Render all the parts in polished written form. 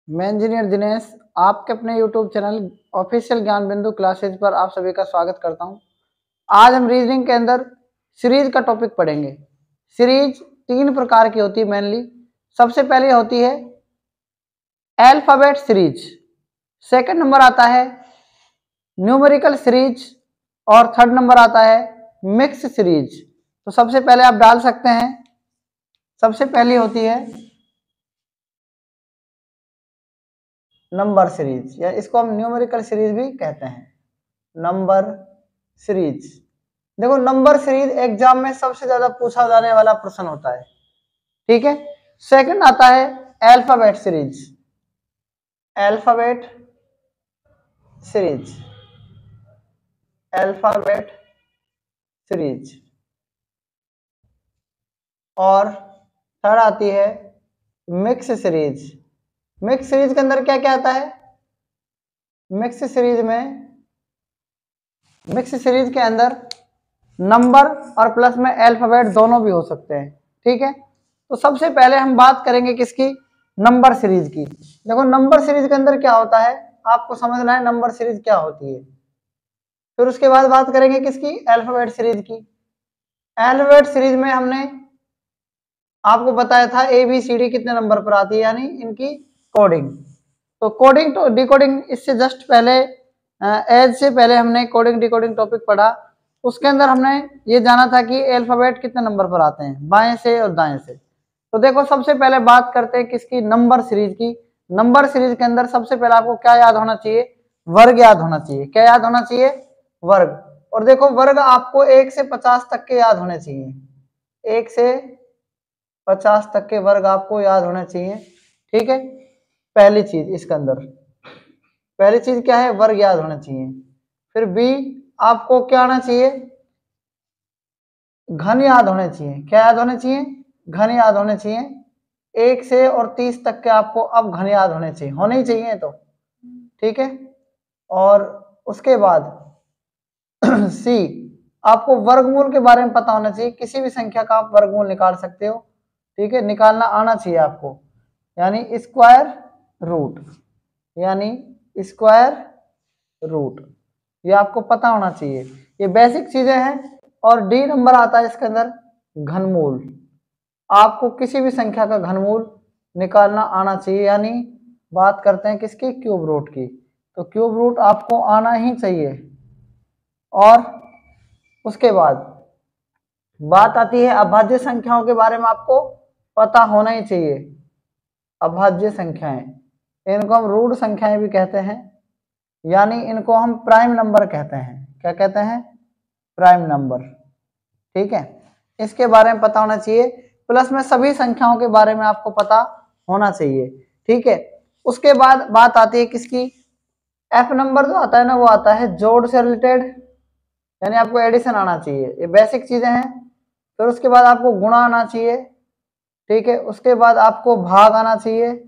मैं इंजीनियर दिनेश आपके अपने YouTube चैनल ऑफिशियल ज्ञान बिंदु क्लासेज पर आप सभी का स्वागत करता हूं। आज हम रीजनिंग के अंदर सीरीज का टॉपिक पढ़ेंगे। सीरीज 3 प्रकार की होती है मेनली। सबसे पहले होती है अल्फाबेट सीरीज, सेकंड नंबर आता है न्यूमेरिकल सीरीज और थर्ड नंबर आता है मिक्स सीरीज। तो सबसे पहले आप डाल सकते हैं। सबसे पहली होती है नंबर सीरीज, या इसको हम न्यूमेरिकल सीरीज भी कहते हैं। नंबर सीरीज, देखो नंबर सीरीज एग्जाम में सबसे ज्यादा पूछा जाने वाला प्रश्न होता है, ठीक है। सेकंड आता है alphabet series, alphabet series, alphabet series. और थर्ड आती है मिक्स सीरीज। मिक्स सीरीज के अंदर क्या क्या आता है? मिक्स सीरीज के अंदर नंबर और प्लस में अल्फाबेट दोनों भी हो सकते हैं, ठीक है। तो सबसे पहले हम बात करेंगे किसकी? नंबर सीरीज की। देखो नंबर सीरीज के अंदर क्या होता है, आपको समझना है नंबर सीरीज क्या होती है। फिर उसके बाद बात करेंगे किसकी? अल्फाबेट सीरीज की। अल्फाबेट सीरीज में हमने आपको बताया था ABCD कितने नंबर पर आती है, यानी इनकी कोडिंग। तो कोडिंग तो डिकोडिंग इससे जस्ट पहले एज से पहले हमने कोडिंग डिकोडिंग टॉपिक पढ़ा। उसके अंदर हमने ये जाना था कि अल्फाबेट कितने नंबर पर आते हैं, बाएं से और दाएं से। तो देखो सबसे पहले बात करते हैं किसकी? नंबर सीरीज की। नंबर सीरीज के अंदर सबसे पहले आपको क्या याद होना चाहिए? वर्ग याद होना चाहिए। क्या याद होना चाहिए? वर्ग। और देखो वर्ग आपको 1 से 50 तक के याद होने चाहिए। 1 से 50 तक के वर्ग आपको याद होने चाहिए, ठीक है। पहली चीज इसके अंदर, पहली चीज क्या है? वर्ग याद होना चाहिए। फिर बी, आपको क्या आना चाहिए? घन याद होने चाहिए। क्या याद होने चाहिए? घन याद होने चाहिए। 1 से और 30 तक के आपको अब घन याद होने चाहिए, होने ही चाहिए तो, ठीक है। और उसके बाद सी, आपको वर्गमूल के बारे में पता होना चाहिए। किसी भी संख्या का आप वर्गमूल निकाल सकते हो, ठीक है, निकालना आना चाहिए आपको, यानी स्क्वायर रूट, यानी स्क्वायर रूट, ये आपको पता होना चाहिए। ये बेसिक चीजें हैं। और डी नंबर आता है इसके अंदर घनमूल। आपको किसी भी संख्या का घनमूल निकालना आना चाहिए, यानी बात करते हैं किसकी? क्यूब रूट की। तो क्यूब रूट आपको आना ही चाहिए। और उसके बाद बात आती है अभाज्य संख्याओं के बारे में, आपको पता होना ही चाहिए। अभाज्य संख्याएं, इनको हम रूट संख्याएं भी कहते हैं, यानी इनको हम प्राइम नंबर कहते हैं। क्या कहते हैं? प्राइम नंबर, ठीक है। इसके बारे में पता होना चाहिए। प्लस में सभी संख्याओं के बारे में आपको पता होना चाहिए, ठीक है। उसके बाद बात आती है किसकी? एफ नंबर जो आता है ना, वो आता है जोड़ से रिलेटेड, यानी आपको एडिशन आना चाहिए। ये बेसिक चीजें हैं। फिर उसके बाद आपको गुणा आना चाहिए, ठीक है। उसके बाद आपको भाग आना चाहिए।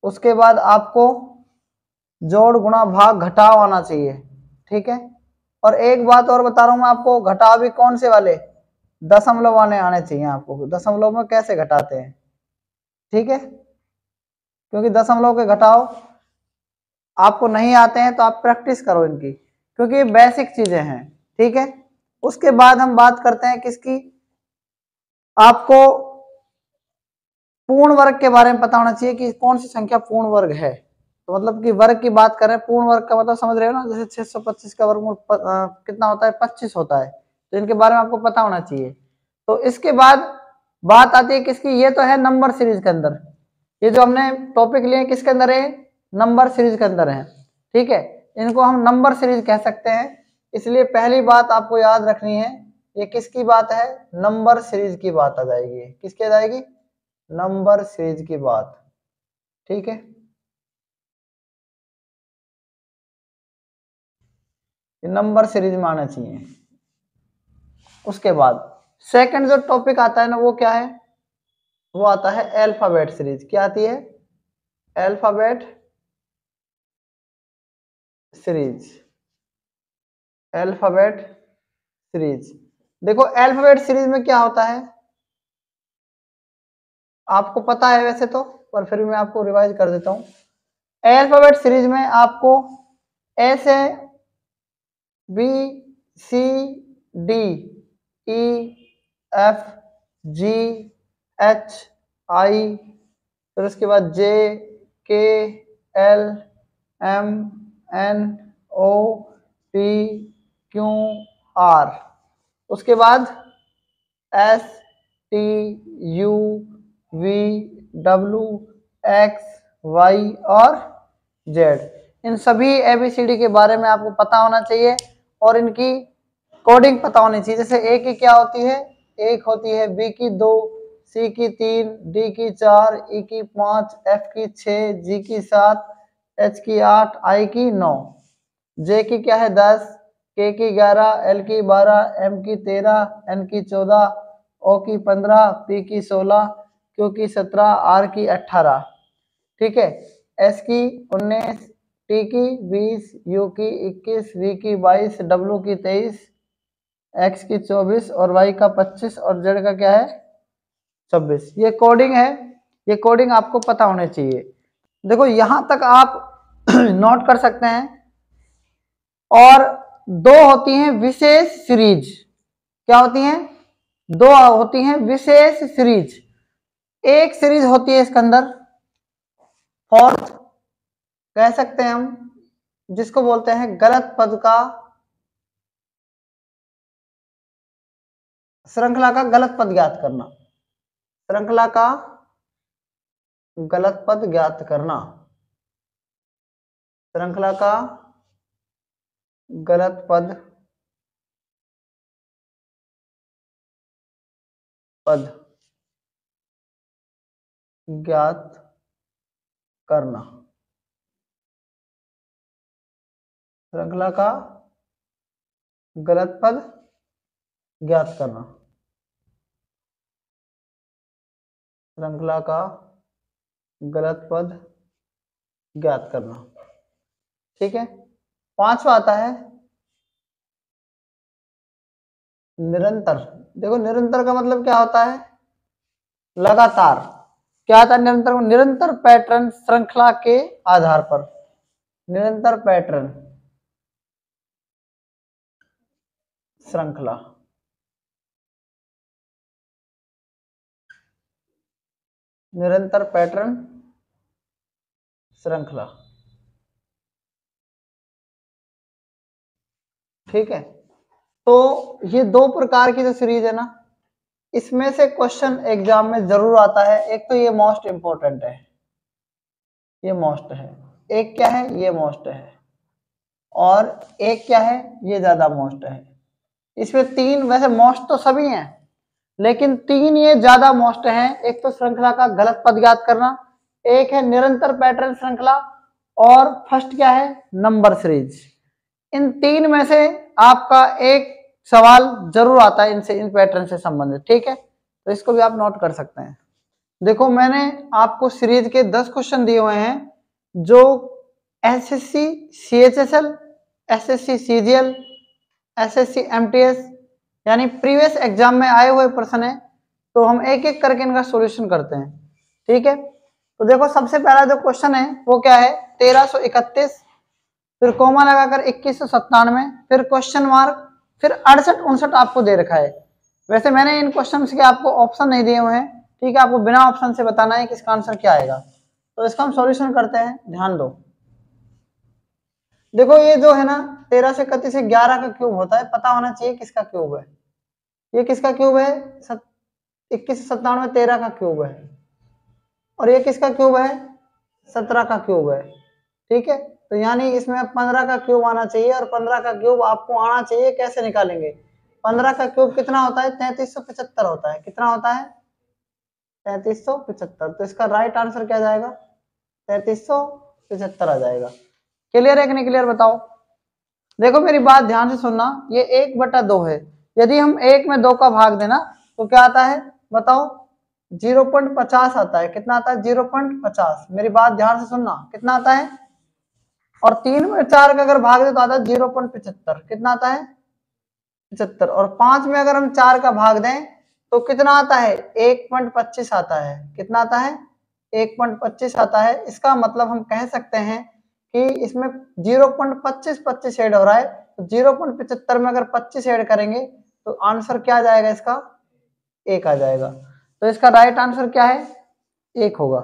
उसके बाद आपको जोड़ गुणा भाग घटाव आना चाहिए, ठीक है। और एक बात और बता रहा हूं मैं आपको, घटाव भी कौन से वाले? दशमलव आने चाहिए आपको। दशमलव में कैसे घटाते हैं, ठीक है, क्योंकि दशमलव के घटाव आपको नहीं आते हैं तो आप प्रैक्टिस करो इनकी, क्योंकि ये बेसिक चीजें हैं, ठीक है। उसके बाद हम बात करते हैं किसकी? आपको पूर्ण वर्ग के बारे में पता होना चाहिए कि कौन सी संख्या पूर्ण वर्ग है। तो मतलब कि वर्ग की बात कर रहे हैं, पूर्ण वर्ग का मतलब समझ रहे हो ना, जैसे 625 का वर्गमूल कितना होता है? 25 होता है। तो इनके बारे में आपको पता होना चाहिए। तो इसके बाद बात आती है किसकी? ये तो है नंबर सीरीज के अंदर। ये जो हमने टॉपिक लिए किसके अंदर है? नंबर सीरीज के अंदर है, ठीक है। इनको हम नंबर सीरीज कह सकते हैं। इसलिए पहली बात आपको याद रखनी है, ये किसकी बात है? नंबर सीरीज की बात आ जाएगी। किसकी आ जाएगी? नंबर सीरीज की बात, ठीक है। नंबर सीरीज में आना चाहिए। उसके बाद सेकंड जो टॉपिक आता है ना, वो क्या है? वो आता है अल्फाबेट सीरीज। क्या आती है? Alphabet series, alphabet series. देखो अल्फाबेट सीरीज में क्या होता है आपको पता है वैसे तो, पर फिर मैं आपको रिवाइज कर देता हूं। अल्फाबेट सीरीज में आपको ए से B C D E F G H I, फिर उसके बाद J K L M N O P Q R, उसके बाद S T U V W X Y और जेड। इन सभी एबीसीडी के बारे में आपको पता होना चाहिए और इनकी कोडिंग पता होनी चाहिए। जैसे ए की क्या होती है, एक होती है, बी की 2, सी की 3, डी की 4, ई की 5, एफ की 6, जी की 7, एच की 8, आई की 9, जे की क्या है 10, के की 11, एल की 12, एम की 13, एन की 14, ओ की 15, पी की 16, क्यू की 17, आर की 18, ठीक है, एस की 19, टी की 20, यू की 21, वी की 22, डब्ल्यू की 23, एक्स की 24 और वाई का 25 और जेड का क्या है 26। ये कोडिंग है, ये कोडिंग आपको पता होने चाहिए। देखो यहां तक आप नोट कर सकते हैं। और दो होती हैं विशेष सीरीज, क्या होती हैं, दो होती हैं विशेष सीरीज। एक सीरीज होती है इसके अंदर फोर्थ, कह सकते हैं हम, जिसको बोलते हैं गलत पद का, श्रृंखला का गलत पद ज्ञात करना, श्रृंखला का गलत पद ज्ञात करना, श्रृंखला का गलत पद ज्ञात करना, श्रृंखला का गलत पद ज्ञात करना, श्रृंखला का गलत पद ज्ञात करना, ठीक है। पांचवा आता है निरंतर। देखो निरंतर का मतलब क्या होता है, लगातार। क्या आता है निरंतर, निरंतर पैटर्न श्रृंखला के आधार पर, निरंतर पैटर्न श्रृंखला, निरंतर पैटर्न श्रृंखला, ठीक है। तो ये दो प्रकार की जो सीरीज है ना, इसमें से क्वेश्चन एग्जाम में जरूर आता है। एक तो ये मोस्ट इंपॉर्टेंट है, ये मोस्ट है, एक क्या है ये मोस्ट है, और एक क्या है ये ज्यादा मोस्ट है। इसमें तीन, वैसे मोस्ट तो सभी हैं लेकिन तीन ये ज्यादा मोस्ट हैं। एक तो श्रृंखला का गलत पद ज्ञात करना, एक है निरंतर पैटर्न श्रृंखला, और फर्स्ट क्या है नंबर सीरीज। इन तीन में से आपका एक सवाल जरूर आता है इनसे, इन पैटर्न से संबंधित, ठीक है। तो इसको भी आप नोट कर सकते हैं। देखो मैंने आपको सीरीज के 10 क्वेश्चन दिए हुए हैं जो SSC CHSL, SSC CGL, SSC MTS यानी प्रीवियस एग्जाम में आए हुए प्रश्न है। तो हम एक एक करके इनका सॉल्यूशन करते हैं, ठीक है। तो देखो सबसे पहला जो क्वेश्चन है वो क्या है, 1331, फिर कोमा लगाकर 2197, फिर क्वेश्चन मार्क, फिर 68-59 आपको दे रखा है। वैसे मैंने इन क्वेश्चन के आपको ऑप्शन नहीं दिए हुए हैं, ठीक है, आपको बिना ऑप्शन से बताना है कि इसका आंसर क्या आएगा। तो इसका हम सॉल्यूशन करते हैं, ध्यान दो। देखो ये जो है ना 13 से 31 से 11 का क्यूब होता है, पता होना चाहिए किसका क्यूब है। ये किसका क्यूब है, 21 से 97 13 का क्यूब है, और ये किसका क्यूब है 17 का क्यूब है, ठीक है। तो यानी इसमें 15 का क्यूब आना चाहिए, और 15 का क्यूब आपको आना चाहिए। कैसे निकालेंगे, 15 का क्यूब कितना होता है 3375 होता है। कितना होता है 3375। तो इसका राइट आंसर क्या जाएगा 3375 आ जाएगा। क्लियर है कि नहीं क्लियर बताओ। देखो मेरी बात ध्यान से सुनना, ये 1/2 है। यदि हम 1 में 2 का भाग देना तो क्या आता है बताओ 0.50 आता है। कितना आता है 0.50। मेरी बात ध्यान से सुनना, कितना आता है। और 3 में 4 का अगर भाग दे तो आता है 0.75। कितना आता है 75। और 5 में अगर हम 4 का भाग दें तो कितना आता है 1.25 आता है। कितना आता है 1.25 आता है। इसका मतलब हम कह सकते हैं कि इसमें 0.25 ऐड हो रहा है, तो 0.75 में अगर 25 ऐड करेंगे तो आंसर क्या आ जाएगा इसका, 1 आ जाएगा। तो इसका राइट आंसर क्या है, 1 होगा।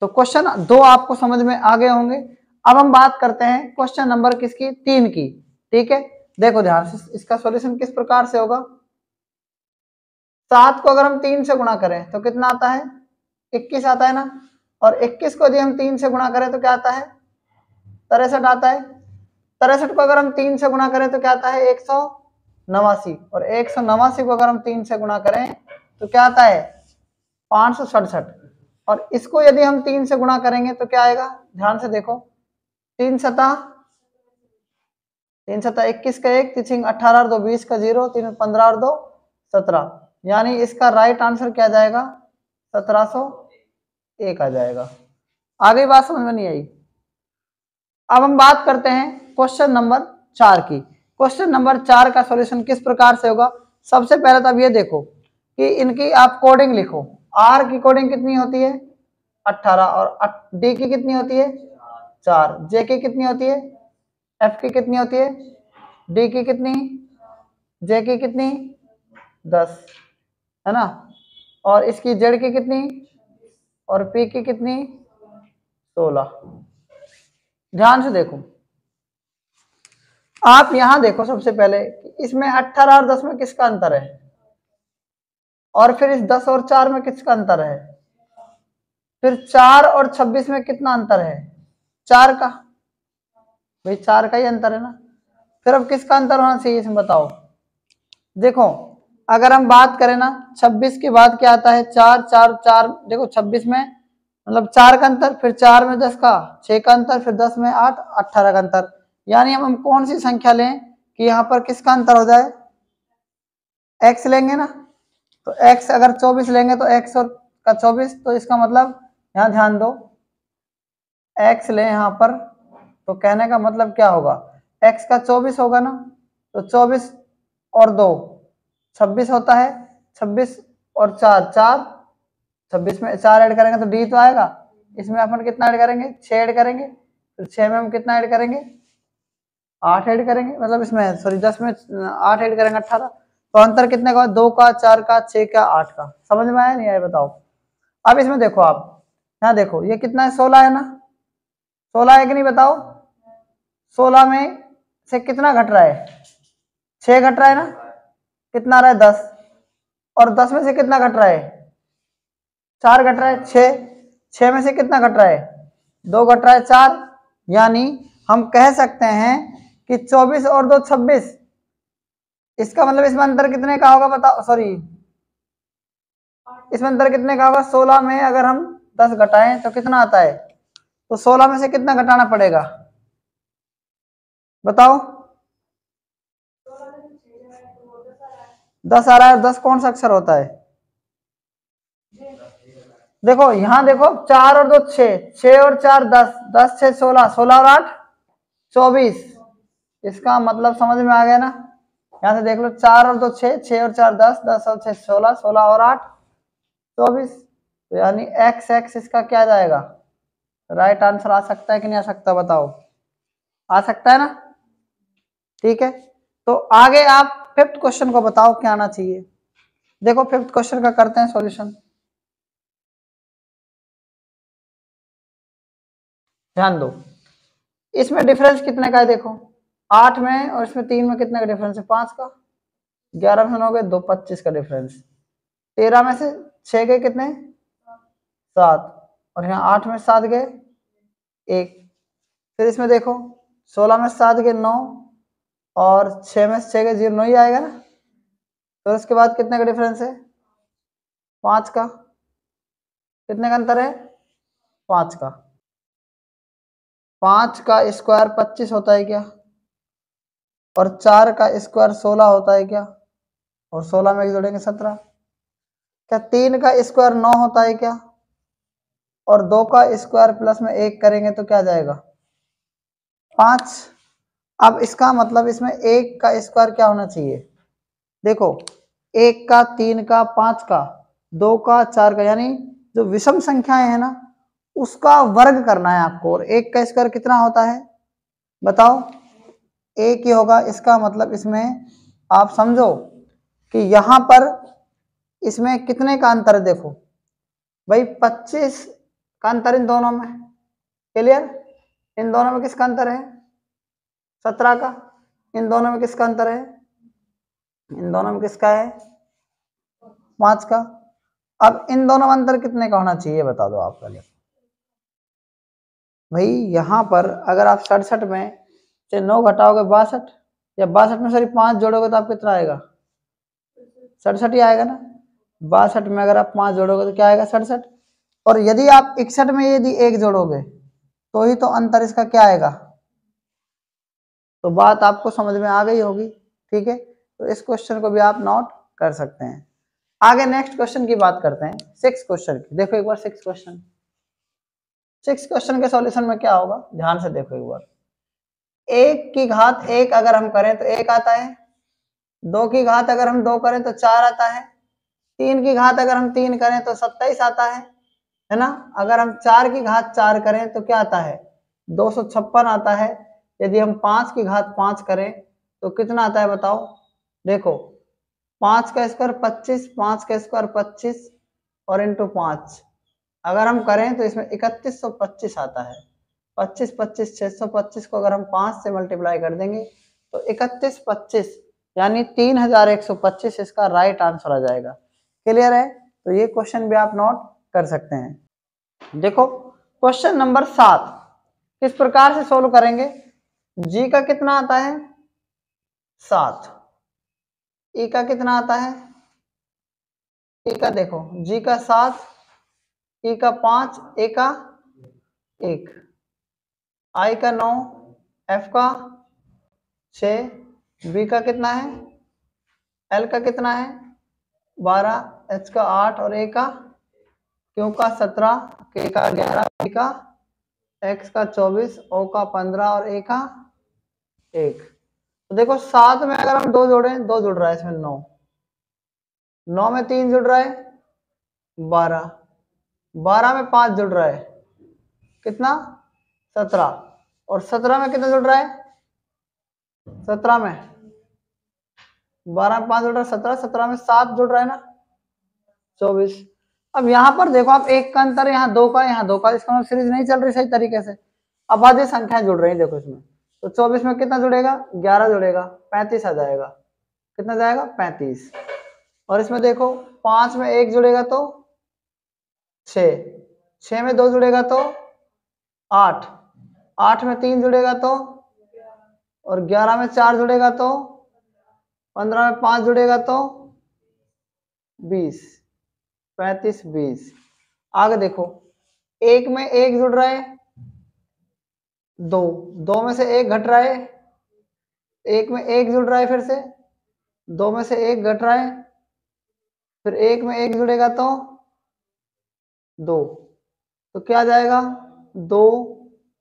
तो क्वेश्चन 2 आपको समझ में आ गए होंगे। अब हम बात करते हैं क्वेश्चन नंबर किसकी, 3 की। ठीक है, देखो ध्यान से, इसका सॉल्यूशन किस प्रकार से होगा। 7 को अगर हम 3 से गुणा करें तो कितना आता है, 21 आता है ना। और 21 को यदि हम 3 से गुणा करें तो क्या आता है, 63 आता है। 63 को अगर हम 3 से गुणा करें तो क्या आता है, 189। और 189 को अगर हम 3 से गुणा करें तो क्या आता है, 567। और इसको यदि हम 3 से गुणा करेंगे तो क्या आएगा, ध्यान से देखो, 3 सता 21 का 1, 3 18 और 2 20 का 0, 3 15 और 2 17, यानी इसका राइट आंसर क्या जाएगा, 1701 आ जाएगा। आगे बात समझ में नहीं आई। अब हम बात करते हैं क्वेश्चन नंबर 4 की। क्वेश्चन नंबर 4 का सॉल्यूशन किस प्रकार से होगा। सबसे पहले तो अब ये देखो कि इनकी आप कोडिंग लिखो। आर की कोडिंग कितनी होती है, 18, और डी की कितनी होती है, 4, जे की कितनी होती है, एफ की कितनी होती है, डी की कितनी, जे की कितनी, 10, है ना। और इसकी जेड की कितनी, और पी की कितनी, 16। ध्यान से देखो, आप यहां देखो सबसे पहले इसमें 18 और 10 में किसका अंतर है, और फिर इस 10 और 4 में किसका अंतर है, फिर 4 और 26 में कितना अंतर है, 4 का, भाई 4 का ही अंतर है ना। फिर अब किसका अंतर होना चाहिए इसमें बताओ। देखो अगर हम बात करें ना, 26 के बाद क्या आता है, 4 4 4, देखो 26 में मतलब 4 का अंतर, फिर 4 में 10 का 6 का अंतर, फिर 10 में 8, 18 का अंतर। यानी हम कौन सी संख्या लें कि यहाँ पर किसका अंतर हो जाए, x लेंगे ना। तो x अगर 24 लेंगे तो x और का 24, तो इसका मतलब यहाँ ध्यान दो, x लें यहाँ पर, तो कहने का मतलब क्या होगा, x का 24 होगा ना, तो 24 और 2 26 होता है, 26 और 4 4, 26 में 4 ऐड करेंगे तो डी तो आएगा। इसमें अपन कितना ऐड करेंगे, 6 ऐड करेंगे, फिर 6 में हम कितना ऐड करेंगे, 8 ऐड करेंगे, मतलब इसमें सॉरी 10 में 8 ऐड करेंगे 18। तो अंतर कितने का, 2 का, 4 का, 6 का, 8 का। समझ में आया नहीं आया बताओ। अब इसमें देखो आप, यहाँ देखो ये कितना है, 16 है ना, 16 है कि नहीं बताओ। 16 में से कितना घट रहा है, 6 घट रहा है ना, कितना आ रहा है, 10। और 10 में से कितना घट रहा है, 4 घट रहा है, 6 में से कितना घट रहा है, 2 घट रहा है, 4। यानी हम कह सकते हैं कि 24 और 2 26। इसका मतलब इसमें अंतर कितने का होगा बताओ, सॉरी इसमें अंतर कितने का होगा, 16 में अगर हम 10 घटाएं तो कितना आता है, तो 16 में से कितना घटाना पड़ेगा बताओ, 10 आ रहा है। 10 कौन सा अक्षर होता है, देखो यहां देखो, 4 और 2 6, 6 और 4 10, 10 6 16, 16 और 8 24। इसका मतलब समझ में आ गया ना। यहां से देख लो, 4 और 2 6, 6 और 4 10, 10 और 6 16, 16 और 8 24। तो यानी एक्स एक्स इसका क्या जाएगा, राइट आंसर आ सकता है कि नहीं आ सकता बताओ, आ सकता है ना। ठीक है, तो आगे आप 5th क्वेश्चन को बताओ क्या आना चाहिए। देखो 5th क्वेश्चन का करते हैं सॉल्यूशन। ध्यान दो, इसमें डिफरेंस कितने का है, देखो 8 में और इसमें 3 में कितने का डिफरेंस है, 5 का। 11 में 9 गए 2, 25 का डिफरेंस। 13 में से 6 गए कितने, 7, और यहाँ 8 में 7 गए 1। फिर इसमें देखो 16 में 7 गए 9, और 6 में 6 गए 0, 9 ही आएगा ना। फिर उसके बाद कितने का डिफरेंस है, 5 का। कितने का अंतर है, 5 का। 5 का स्क्वायर 25 होता है क्या, और 4 का स्क्वायर 16 होता है क्या, और 16 में जोड़ेंगे 17। क्या 3 का स्क्वायर 9 होता है क्या, और 2 का स्क्वायर प्लस में 1 करेंगे तो क्या जाएगा, 5। अब इसका मतलब इसमें 1 का स्क्वायर क्या होना चाहिए, देखो 1 का, 3 का, 5 का, 2 का, 4 का, यानी जो विषम संख्याएं है ना उसका वर्ग करना है आपको। और 1 का स्क्वायर कितना होता है बताओ? 1 ही होगा। इसका मतलब इसमें आप समझो कि यहां पर इसमें कितने का अंतर है, देखो भाई 25 का अंतर इन दोनों में। क्लियर? इन दोनों में किसका अंतर है? 17 का। इन दोनों में किसका अंतर है? इन दोनों में किसका है? 5 का। अब इन दोनों में अंतर कितने का होना चाहिए बता दो आप पहले भाई। यहां पर अगर आप 67 में से 9 घटाओगे 62, या 62 में सॉरी 5 जोड़ोगे तो आप कितना आएगा? 67 ही आएगा ना। 62 में अगर आप 5 जोड़ोगे तो क्या आएगा? 67। और यदि आप 61 में यदि 1 जोड़ोगे तो ही तो अंतर इसका क्या आएगा। तो बात आपको समझ में आ गई होगी। ठीक है, तो इस क्वेश्चन को भी आप नोट कर सकते हैं। आगे नेक्स्ट क्वेश्चन की बात करते हैं, 6 क्वेश्चन की। देखो एक बार 6 क्वेश्चन। 6 क्वेश्चन के सॉल्यूशन में क्या होगा ध्यान से देखो एक बार। 1 की घात 1 अगर हम करें तो 1 आता है। 2 की घात अगर हम 2 करें तो 4 आता है। 3 की घात अगर हम 3 करें तो 27 आता है ना। अगर हम 4 की घात 4 करें तो क्या आता है? 256 आता है। यदि हम 5 की घात 5 करें तो कितना आता है बताओ? देखो 5 का स्क्वायर 25, 5 का स्क्वायर 25 और इंटू 5 अगर हम करें तो इसमें 3125 आता है। 25 25 625 को अगर हम 5 से मल्टीप्लाई कर देंगे तो 31 25 यानी 3125 इसका राइट आंसर आ जाएगा। क्लियर है? तो ये क्वेश्चन भी आप नोट कर सकते हैं। देखो क्वेश्चन नंबर 7 किस प्रकार से सोल्व करेंगे। जी का कितना आता है? 7। ई का कितना आता है? ई का देखो जी का 7, ई का 5, ए का 1, आई का 9, एफ का 6, बी का कितना है? एल का कितना है? 12, एच का 8 और ए का क्यू का 17, के का 11, बी का एक्स का 24, ओ का 15 और ए का 1। तो देखो 7 में अगर हम 2 जोड़े, 2 जुड़ रहा है इसमें 9, 9 में 3 जुड़ रहा है 12, 12 में 5 जुड़ रहा है कितना? 17, और 17 में कितना जुड़ रहा है? 17 में 12 में 5 जुड़ रहा है 17, 17 में 7 जुड़ रहा है ना 24। अब यहाँ पर देखो आप 1 का अंतर, यहाँ 2 का, यहाँ 2 का, इसका मतलब सीरीज नहीं चल रही सही तरीके से। अब आधी संख्याएं जुड़ रही है देखो इसमें। तो 24 में कितना जुड़ेगा? 11 जुड़ेगा, 35 आ जाएगा। कितना जाएगा? 35। और इसमें देखो 5 में 1 जुड़ेगा तो 6, 6 में 2 जुड़ेगा तो 8, 8 में 3 जुड़ेगा तो, और 11 में 4 जुड़ेगा तो, 15 में 5 जुड़ेगा तो 20, 35 20। आगे देखो 1 में 1 जुड़ रहा है 2, 2 में से 1 घट रहा है, 1 में 1 जुड़ रहा है, फिर से 2 में से 1 घट रहा है, फिर 1 में 1 जुड़ेगा तो 2, तो क्या आ जाएगा? 2,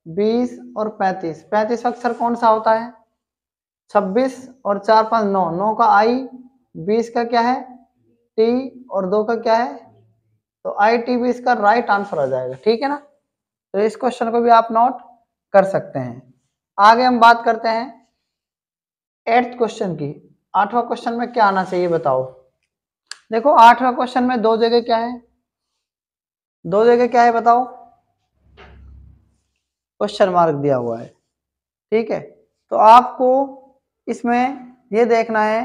20 और 35। 35 अक्षर कौन सा होता है? 26 और 4 5 9, 9 का आई, 20 का क्या है? टी, और 2 का क्या है? तो आई टी भी इसका राइट आंसर आ जाएगा। ठीक है ना। तो इस क्वेश्चन को भी आप नोट कर सकते हैं। आगे हम बात करते हैं 8th क्वेश्चन की। 8वां क्वेश्चन में क्या आना चाहिए बताओ। देखो 8वां क्वेश्चन में 2 जगह क्या है? 2 जगह क्या है बताओ? क्वेश्चन मार्क दिया हुआ है। ठीक है, तो आपको इसमें ये देखना है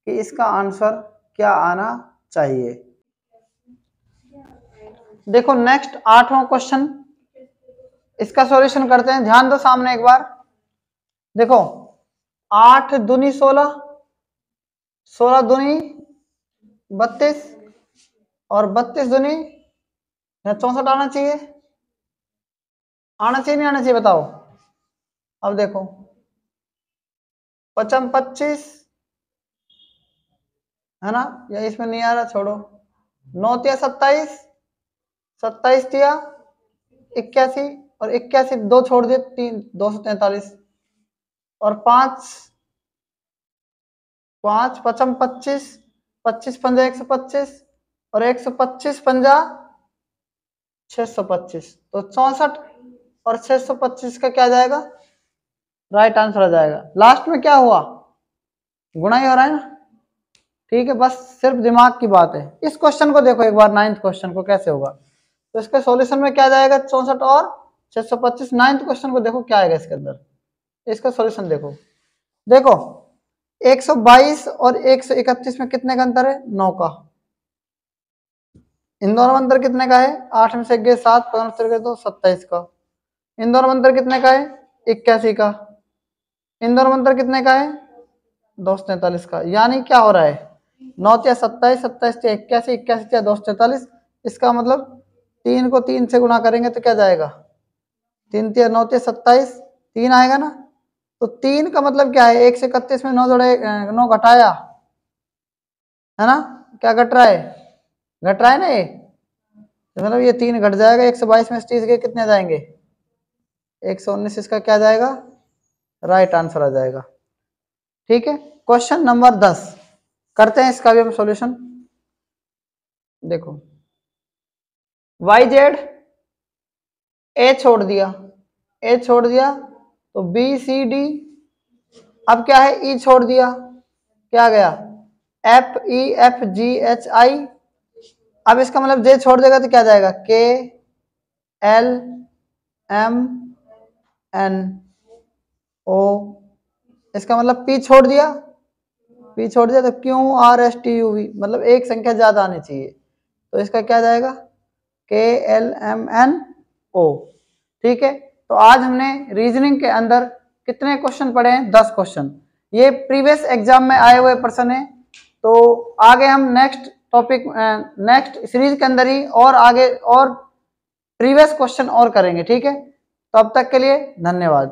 कि इसका आंसर क्या आना चाहिए। देखो नेक्स्ट 8वां क्वेश्चन, इसका सॉल्यूशन करते हैं। ध्यान दो सामने एक बार। देखो 8 दूनी 16, 16 दूनी 32 और 32 दूनी 64 आना चाहिए। आना चाहिए नहीं आना चाहिए बताओ। अब देखो 55 25 है ना, या इसमें नहीं आ रहा छोड़ो। 9 तिया 27, 27 तिया 81 और 81 2 छोड़ दिए 3, 243 और 5 5 55 25, 25 पंजा 125 और 125 पंजा 625, तो 64 और 625 का क्या जाएगा, राइट आंसर आ जाएगा। लास्ट में क्या हुआ, गुणा ही हो रहा है ना, ठीक है, बस सिर्फ दिमाग की बात है। इस क्वेश्चन को देखो एक बार, 9th क्वेश्चन को कैसे होगा, तो इसके सॉल्यूशन में क्या जाएगा, 64 और 625। 9th क्वेश्चन को देखो क्या आएगा इसके अंदर, इसका सॉल्यूशन देखो। देखो 122 और 131 में कितने का अंतर है, 9 का। इन दोनों में अंतर कितने का है, 8 में से 1 गए 7, 15 से गए 2, 27 का। इन दोनों में अंतर कितने का है, 81 का। इन दोनों में अंतर कितने का है, 243 का। यानी क्या हो रहा है, 9 या 27, 27 या 81, 81 या 243। इसका मतलब 3 को 3 से गुणा करेंगे तो क्या जाएगा, 3 या 9 या 27, 3 आएगा ना। तो 3 का मतलब क्या है, 131 में 9 जोड़े, 9 घटाया है ना, क्या घट रहा है, घट रहा है ना ये, तो मतलब ये 3 घट जाएगा। 122 में 30 के कितने जाएंगे, 119। इसका क्या जाएगा, राइट आंसर आ जाएगा। ठीक है, क्वेश्चन नंबर 10 करते हैं इसका भी हम सॉल्यूशन। देखो YZ ए छोड़ दिया, ए छोड़ दिया तो BCD, अब क्या है, ई छोड़ दिया, क्या गया, FEFGHI। अब इसका मतलब जे छोड़ देगा तो क्या जाएगा, KLMNO। इसका मतलब P छोड़ दिया, P छोड़ दिया तो QRSTUV, मतलब एक संख्या ज्यादा आनी चाहिए, तो इसका क्या जाएगा, KLMNO। ठीक है, तो आज हमने रीजनिंग के अंदर कितने क्वेश्चन पढ़े हैं, 10 क्वेश्चन। ये प्रीवियस एग्जाम में आए हुए प्रश्न है। तो आगे हम नेक्स्ट टॉपिक, नेक्स्ट सीरीज के अंदर ही और आगे और प्रीवियस क्वेश्चन और करेंगे। ठीक है, तो अब तक के लिए धन्यवाद।